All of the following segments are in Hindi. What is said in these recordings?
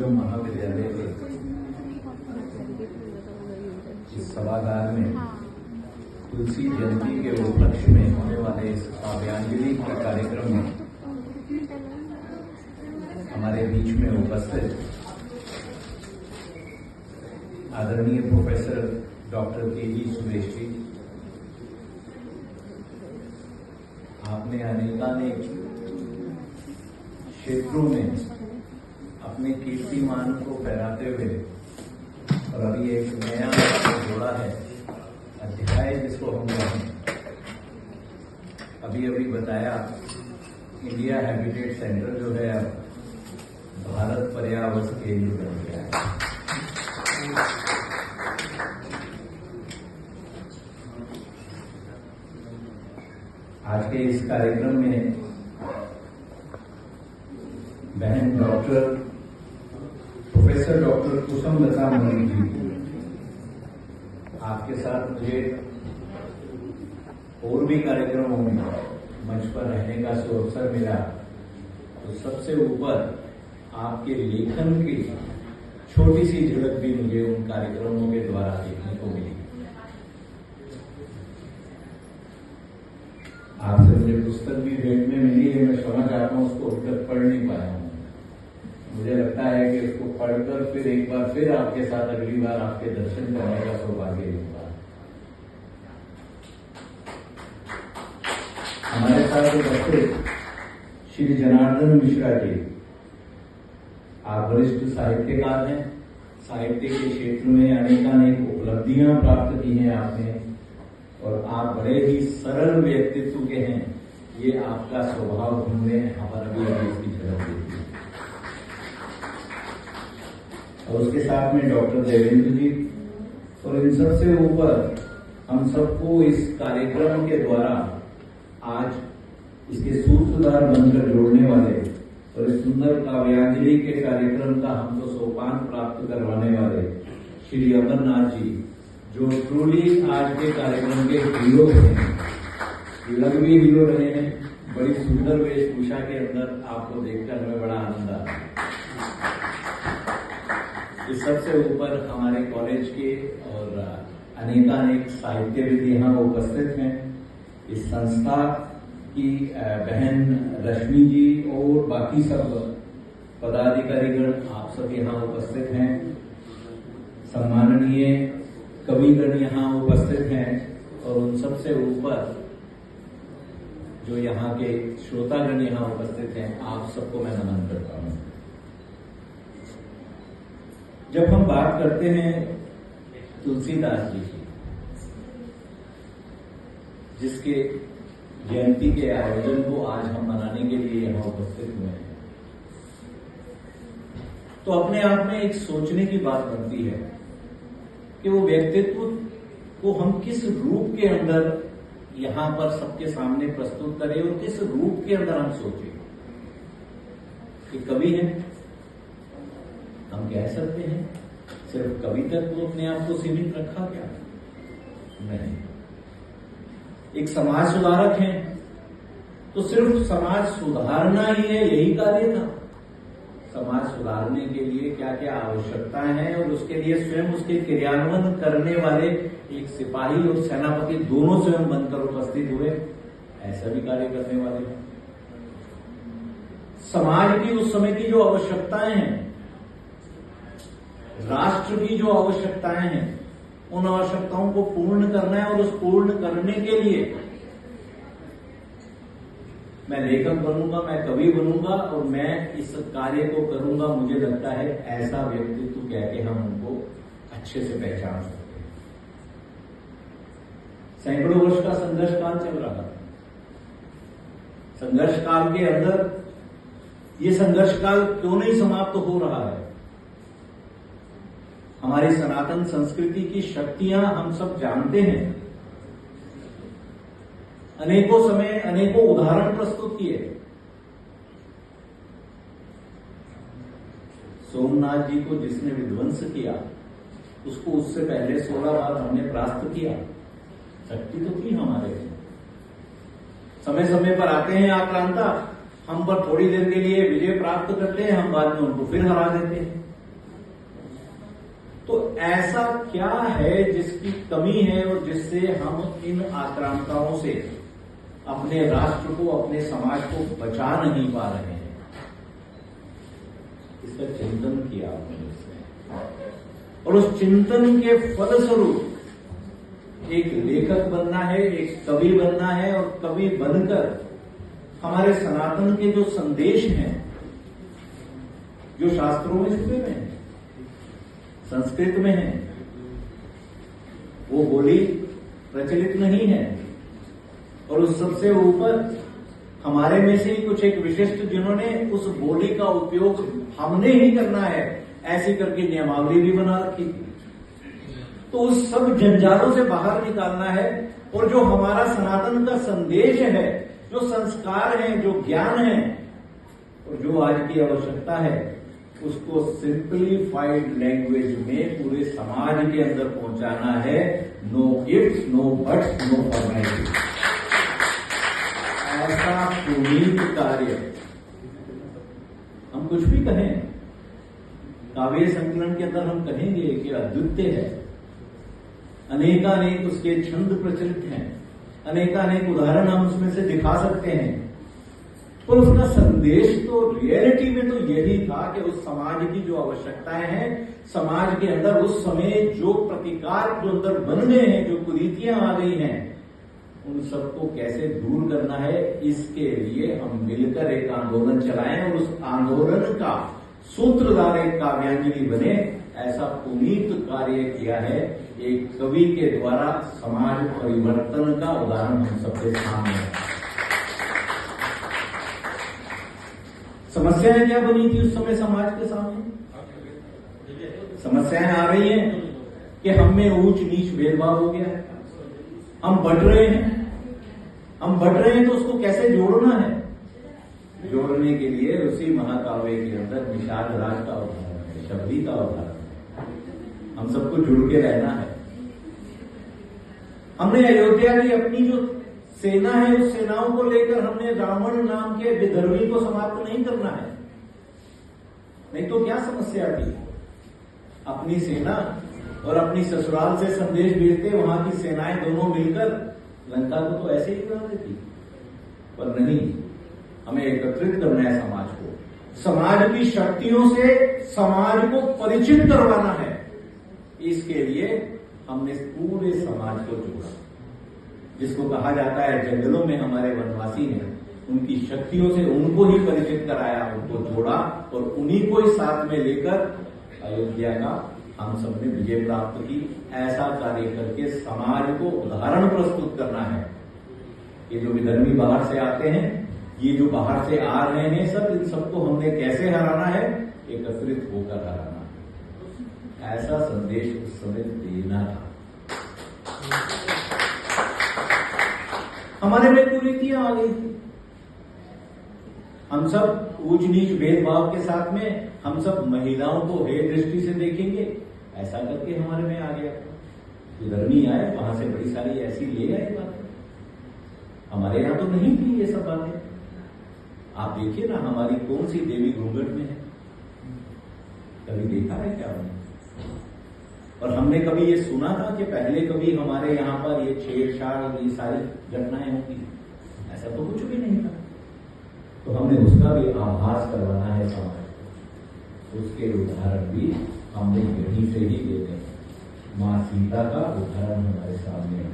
विश्व महाविद्यालय के इस सभागार में तुलसी जयंती के उपलक्ष्य में होने वाले इस काव्यांजलि के कार्यक्रम में हमारे बीच में उपस्थित आदरणीय professor doctor KG. Suresh ji, आपने अनेकानेक क्षेत्रों में अपने कीर्तिमान को फहराते हुए और अभी एक नया जोड़ा है अध्याय जिसको हम कहें, अभी बताया इंडिया हैबिटेट सेंटर जो है अब भारत पर्यावरण केंद्र बन गया है। आज के इस कार्यक्रम में बहन प्रोफेसर डॉक्टर कुसुम लता मलिक जी, आपके साथ मुझे और भी कार्यक्रमों में मंच पर रहने का अवसर मिला, तो सबसे ऊपर आपके लेखन की छोटी सी झलक भी मुझे उन कार्यक्रमों के द्वारा देखने को मिली। आपसे मुझे पुस्तक भी भेंट में मिली है, मैं क्षमा चाहता हूं, उसको अब तक पढ़ नहीं पाया हूं। मुझे लगता है कि उसको पढ़कर फिर एक बार फिर आपके साथ अगली बार आपके दर्शन करने का सौभाग्य होगा। हमारे साथ उपस्थित श्री जनार्दन मिश्रा जी, आप वरिष्ठ साहित्यकार हैं, साहित्य के क्षेत्र में अनेकानेक उपलब्धियां प्राप्त की हैं आपने, और आप बड़े ही सरल व्यक्तित्व के हैं। ये आपका स्वभाव हमने यहाँ पर अभी इसकी झलक देखी। और उसके साथ में डॉक्टर देवेंद्र जी, और इन सबसे ऊपर हम सबको इस कार्यक्रम के द्वारा आज इसके सूत्रधार बनकर जोड़ने वाले और इस सुंदर काव्यांजलि के कार्यक्रम का हमको सोपान प्राप्त करवाने वाले श्री अमरनाथ जी, जो ट्रूली आज के कार्यक्रम के हीरो हैं, लग भी हीरो रहे हैं। बड़ी सुंदर वेशभूषा के अंदर आपको देखकर हमें बड़ा आनंद आ रहा है। इस सबसे ऊपर हमारे कॉलेज के और अनेकानेक साहित्यविद यहाँ उपस्थित हैं। इस संस्था की बहन रश्मि जी और बाकी सब पदाधिकारीगण आप सब यहाँ उपस्थित हैं। सम्माननीय कविगण यहाँ उपस्थित हैं, और उन सबसे ऊपर जो यहाँ के श्रोतागण यहाँ उपस्थित हैं, आप सबको मैं नमन करता हूँ। जब हम बात करते हैं तुलसीदास जी की, जिसके जयंती के आयोजन को आज हम मनाने के लिए यहाँ उपस्थित हुए हैं, तो अपने आप में एक सोचने की बात बनती है कि वो व्यक्तित्व को हम किस रूप के अंदर यहां पर सबके सामने प्रस्तुत करें और किस रूप के अंदर हम सोचें। कि कवि है, हम कह सकते हैं, सिर्फ कवि तक तो अपने आप को सीमित रखा क्या? नहीं। एक समाज सुधारक है तो सिर्फ समाज सुधारना ही है, यही कार्य था। समाज सुधारने के लिए क्या क्या आवश्यकताएं हैं, और उसके लिए स्वयं उसके क्रियान्वयन करने वाले एक सिपाही और सेनापति दोनों स्वयं बनकर उपस्थित हुए, ऐसा भी कार्य करने वाले हैं। समाज की उस समय की जो आवश्यकताएं हैं, राष्ट्र की जो आवश्यकताएं हैं, उन आवश्यकताओं को पूर्ण करना है, और उस पूर्ण करने के लिए मैं लेखक बनूंगा, मैं कवि बनूंगा, और मैं इस कार्य को करूंगा। मुझे लगता है ऐसा व्यक्तित्व कह के हम उनको अच्छे से पहचान सकते हैं। सैकड़ों वर्ष का संघर्ष काल चल रहा था। संघर्ष काल के अंदर ये संघर्ष काल क्यों नहीं समाप्त हो रहा है? हमारी सनातन संस्कृति की शक्तियां हम सब जानते हैं। अनेकों समय अनेकों उदाहरण प्रस्तुत किए। सोमनाथ जी को जिसने विध्वंस किया, उसको उससे पहले 16 बार हमने परास्त किया। शक्ति तो थी हमारे। समय समय पर आते हैं आक्रांता, हम पर थोड़ी देर के लिए विजय प्राप्त करते हैं, हम बाद में उनको फिर हरा देते हैं। तो ऐसा क्या है जिसकी कमी है और जिससे हम इन आक्रामकताओं से अपने राष्ट्र को, अपने समाज को बचा नहीं पा रहे हैं? इसका चिंतन किया आपने और उस चिंतन के फलस्वरूप एक लेखक बनना है, एक कवि बनना है, और कवि बनकर हमारे सनातन के जो संदेश हैं, जो शास्त्रों में छुपे हुए हैं, संस्कृत में है, वो बोली प्रचलित नहीं है। और उस सबसे ऊपर हमारे में से ही कुछ एक विशिष्ट जिन्होंने उस बोली का उपयोग हमने ही करना है ऐसी करके नियमावली भी बना रखी थी। तो उस सब जंजालों से बाहर निकालना है और जो हमारा सनातन का संदेश है, जो संस्कार है, जो ज्ञान है और जो आज की आवश्यकता है, उसको सिंप्लीफाइड लैंग्वेज में पूरे समाज के अंदर पहुंचाना है। No ifs, no buts, no formality. ऐसा पुनीत कार्य हम कुछ भी कहें, काव्य संकलन के अंदर हम कहेंगे कि अद्वितीय है, अनेकानेक उसके छंद प्रचलित हैं, अनेकानेक उदाहरण हम उसमें से दिखा सकते हैं, पर उसका संदेश तो रियलिटी में तो यही था कि उस समाज की जो आवश्यकताएं हैं, समाज के अंदर उस समय जो प्रतिकार जो अंदर बन गए हैं, जो कुरीतियां आ गई हैं, उन सबको कैसे दूर करना है, इसके लिए हम मिलकर एक आंदोलन चलाएं और उस आंदोलन का सूत्रधार एक काव्यांजलि बने। ऐसा पुनीत कार्य किया है एक कवि के द्वारा। समाज परिवर्तन का उदाहरण हम सबके सामने है। समस्याएं क्या बनी थी उस समय समाज के सामने? समस्याएं आ रही हैं कि हम में ऊंच नीच भेदभाव हो गया है, हम बढ़ रहे हैं, तो उसको कैसे जोड़ना है? जोड़ने के लिए उसी महाकाव्य के अंदर निषाद राज का उदाहरण है, शबरी का उदाहरण है। हम सबको जुड़ के रहना है। हमने अयोध्या की अपनी जो सेना है, उस सेनाओं को लेकर हमने रावण नाम के विधर्मी को समाप्त नहीं करना है। नहीं तो क्या समस्या थी? अपनी सेना और अपनी ससुराल से संदेश भेजते वहां की सेनाएं दोनों मिलकर लंका को तो ऐसे ही उड़ा देती। पर नहीं, हमें एकत्रित करना है समाज को, समाज की शक्तियों से समाज को परिचित करवाना है। इसके लिए हमने पूरे समाज को जोड़ा। जिसको कहा जाता है जंगलों में हमारे वनवासी हैं, उनकी शक्तियों से उनको ही परिचित कराया, उनको जोड़ा और उन्हीं को ही साथ में लेकर अयोध्या का हम सबने विजय प्राप्त की। ऐसा कार्य करके समाज को उदाहरण प्रस्तुत करना है। ये जो विधर्मी बाहर से आते हैं, ये जो बाहर से आ रहे हैं, सब इन सबको हमने कैसे हराना है? एकत्रित होकर हराना है। ऐसा संदेश उस समय देना था। हमारे में कुरीतियां आ गई थी। हम सब ऊंच नीच भेदभाव के साथ में हम सब महिलाओं को हे दृष्टि से देखेंगे, ऐसा करके हमारे में आ गया। विधर्मी आए, वहां से बड़ी सारी ऐसी ले आए बातें। हमारे यहां तो नहीं थी ये सब बातें। आप देखिए ना, हमारी कौन सी देवी घूंघट में है? कभी देखा है क्या हमने? और हमने कभी ये सुना था कि पहले कभी हमारे यहाँ पर ये छेड़छाड़, ये सारी घटनाएं होती? ऐसा तो कुछ भी नहीं था। तो हमने उसका भी आभास करवाना है समाज को। उसके उदाहरण भी हमने यहीं से ही देते हैं। माँ सीता का उदाहरण हमारे सामने है।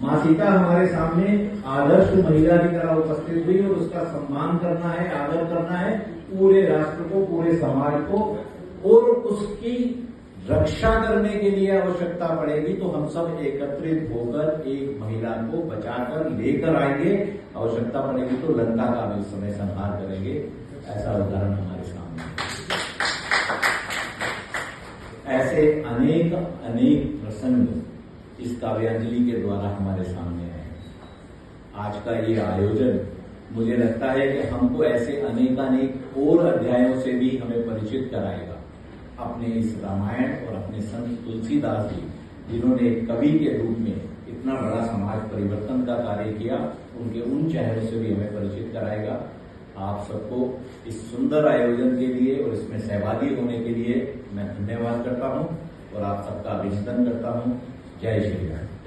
माँ सीता हमारे सामने आदर्श महिला की तरह उपस्थित हुई और उसका सम्मान करना है, आदर करना है पूरे राष्ट्र को, पूरे समाज को। और उसकी रक्षा करने के लिए आवश्यकता पड़ेगी तो हम सब एकत्रित होकर एक महिला को बचाकर लेकर आएंगे। आवश्यकता पड़ेगी तो लंका का भी उस समय संहार करेंगे। ऐसा उदाहरण हमारे सामने है। ऐसे अनेक अनेक प्रसंग इस काव्यांजलि के द्वारा हमारे सामने है। आज का ये आयोजन मुझे लगता है कि हमको ऐसे अनेकानेक और अध्यायों से भी हमें परिचित कराएगा। अपने इस रामायण और अपने संत तुलसीदास जी, जिन्होंने कवि के रूप में इतना बड़ा समाज परिवर्तन का कार्य किया, उनके उन चेहरों से भी हमें परिचित कराएगा। आप सबको इस सुंदर आयोजन के लिए और इसमें सहभागी होने के लिए मैं धन्यवाद करता हूं और आप सबका अभिनंदन करता हूं। जय श्री राम।